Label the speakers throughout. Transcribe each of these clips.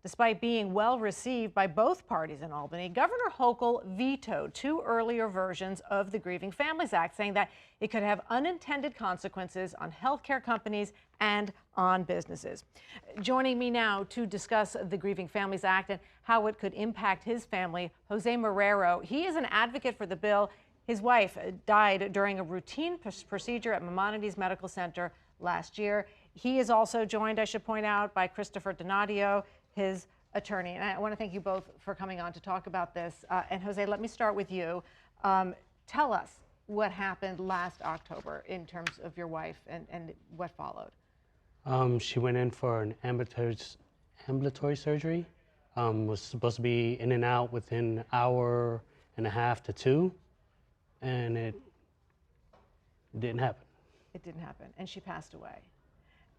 Speaker 1: Despite being well received by both parties in Albany, Governor Hochul vetoed two earlier versions of the Grieving Families Act, saying that it could have unintended consequences on healthcare companies and on businesses. Joining me now to discuss the Grieving Families Act and how it could impact his family, Jose Marrero. He is an advocate for the bill. His wife died during a routine procedure at Maimonides Medical Center last year. He is also joined, I should point out, by Christopher Donadio, his attorney. And I want to thank you both for coming on to talk about this. And Jose, let me start with you. Tell us what happened last October in terms of your wife and what followed.
Speaker 2: She went in for an ambulatory surgery. Was supposed to be in and out within an hour and a half to two, and it didn't happen.
Speaker 1: It didn't happen, and she passed away.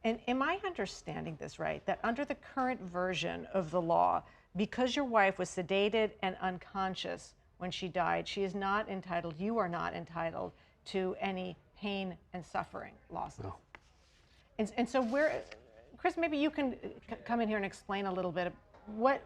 Speaker 1: And am I understanding this right, that under the current version of the law, because your wife was sedated and unconscious when she died, she is not entitled, you are not entitled to any pain and suffering losses?
Speaker 2: No.
Speaker 1: And so Chris, maybe you can come in here and explain a little bit of what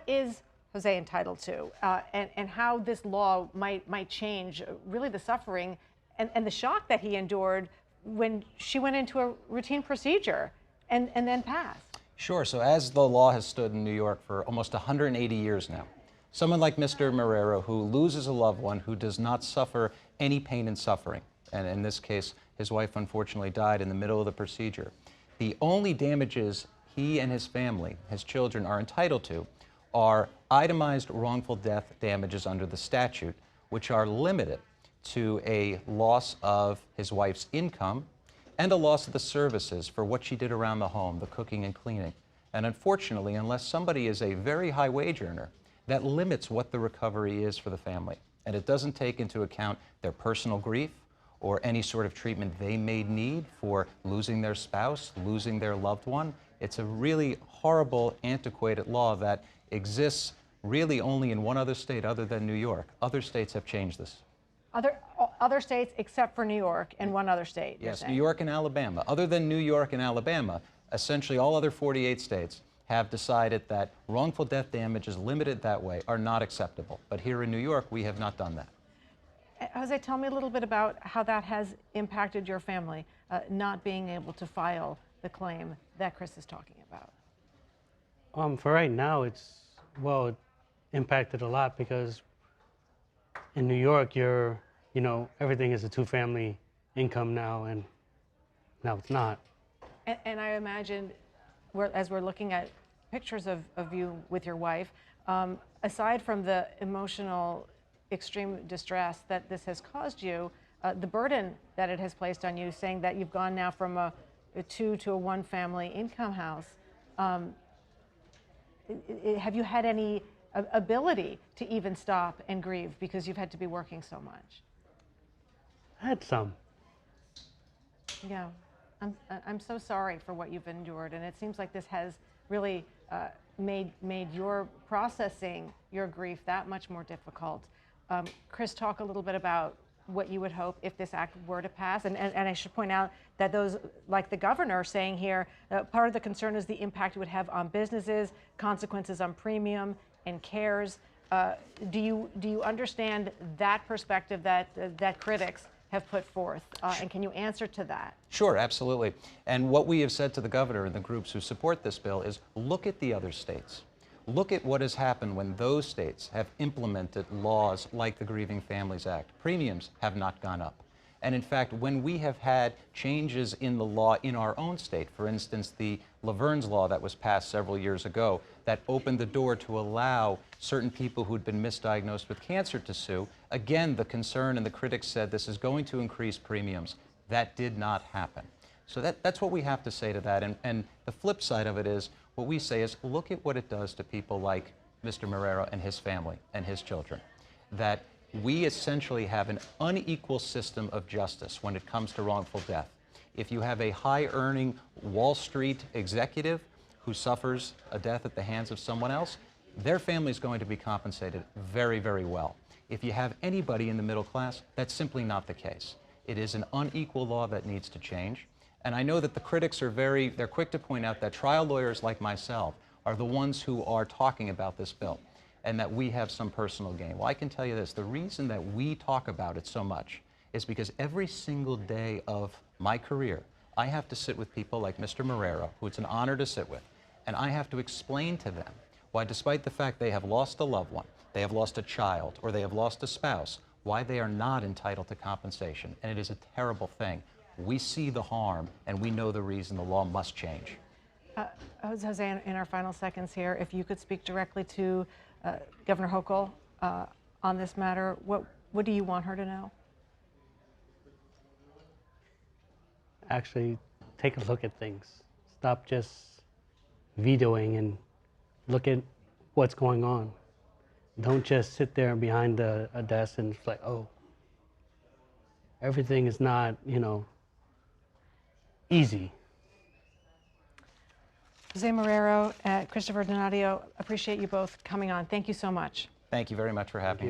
Speaker 1: is Jose entitled to, and how this law might change really the suffering and the shock that he endured when she went into a routine procedure and then passed.
Speaker 3: Sure. So as the law has stood in New York for almost 180 years now, someone like Mr. Marrero, who loses a loved one, who does not suffer any pain and suffering, and in this case, his wife unfortunately died in the middle of the procedure, the only damages he and his family, his children, are entitled to are itemized wrongful death damages under the statute, which are limited to a loss of his wife's income and a loss of the services for what she did around the home, the cooking and cleaning. And unfortunately, unless somebody is a very high wage earner, that limits what the recovery is for the family. And it doesn't take into account their personal grief or any sort of treatment they may need for losing their spouse, losing their loved one. It's a really horrible, antiquated law that exists really only in one other state other than New York. Other states have changed this.
Speaker 1: Other states except for New York and one other state?
Speaker 3: Yes, New York and Alabama. Other than New York and Alabama, essentially all other 48 states have decided that wrongful death damages limited that way are not acceptable. But here in New York, we have not done that.
Speaker 1: Jose, tell me a little bit about how that has impacted your family, not being able to file the claim that Chris is talking about.
Speaker 2: For right now, it impacted a lot because in New York, everything is a two-family income now, and now it's not.
Speaker 1: And I imagine, as we're looking at pictures of you with your wife, aside from the emotional extreme distress that this has caused you, the burden that it has placed on you, saying that you've gone now from a two to a one-family income house, have you had any ability to even stop and grieve because you've had to be working so much?
Speaker 2: I had some.
Speaker 1: Yeah, I'm so sorry for what you've endured, and it seems like this has really made your processing your grief that much more difficult. Chris, talk a little bit about what you would hope if this act were to pass, and I should point out that those, like the governor saying here, part of the concern is the impact it would have on businesses, consequences on premium and cares. Do you understand that perspective that critics have put forth, and can you answer to that?
Speaker 3: Sure, absolutely. And what we have said to the governor and the groups who support this bill is look at the other states. Look at what has happened when those states have implemented laws like the Grieving Families Act. Premiums have not gone up. And in fact, when we have had changes in the law in our own state, for instance, the Laverne's law that was passed several years ago that opened the door to allow certain people who'd been misdiagnosed with cancer to sue, again, the concern and the critics said this is going to increase premiums. That did not happen. So that's what we have to say to that. And the flip side of it is, what we say is, look at what it does to people like Mr. Marrero and his family and his children. That we essentially have an unequal system of justice when it comes to wrongful death. If you have a high-earning Wall Street executive who suffers a death at the hands of someone else, their family is going to be compensated very, very well. If you have anybody in the middle class, that's simply not the case. It is an unequal law that needs to change. And I know that the critics are they're quick to point out that trial lawyers like myself are the ones who are talking about this bill, and that we have some personal gain. Well, I can tell you this, the reason that we talk about it so much is because every single day of my career, I have to sit with people like Mr. Marrero, who it's an honor to sit with, and I have to explain to them why, despite the fact they have lost a loved one, they have lost a child, or they have lost a spouse, why they are not entitled to compensation. And it is a terrible thing. We see the harm, and we know the reason the law must change.
Speaker 1: Jose, in our final seconds here, if you could speak directly to Governor Hochul on this matter, what do you want her to know?
Speaker 2: Actually, take a look at things. Stop just vetoing and look at what's going on. Don't just sit there behind a desk and it's like, oh, everything is not, you know, easy.
Speaker 1: Jose Marrero, Christopher Donadio, appreciate you both coming on. Thank you so much.
Speaker 3: Thank you very much for having me.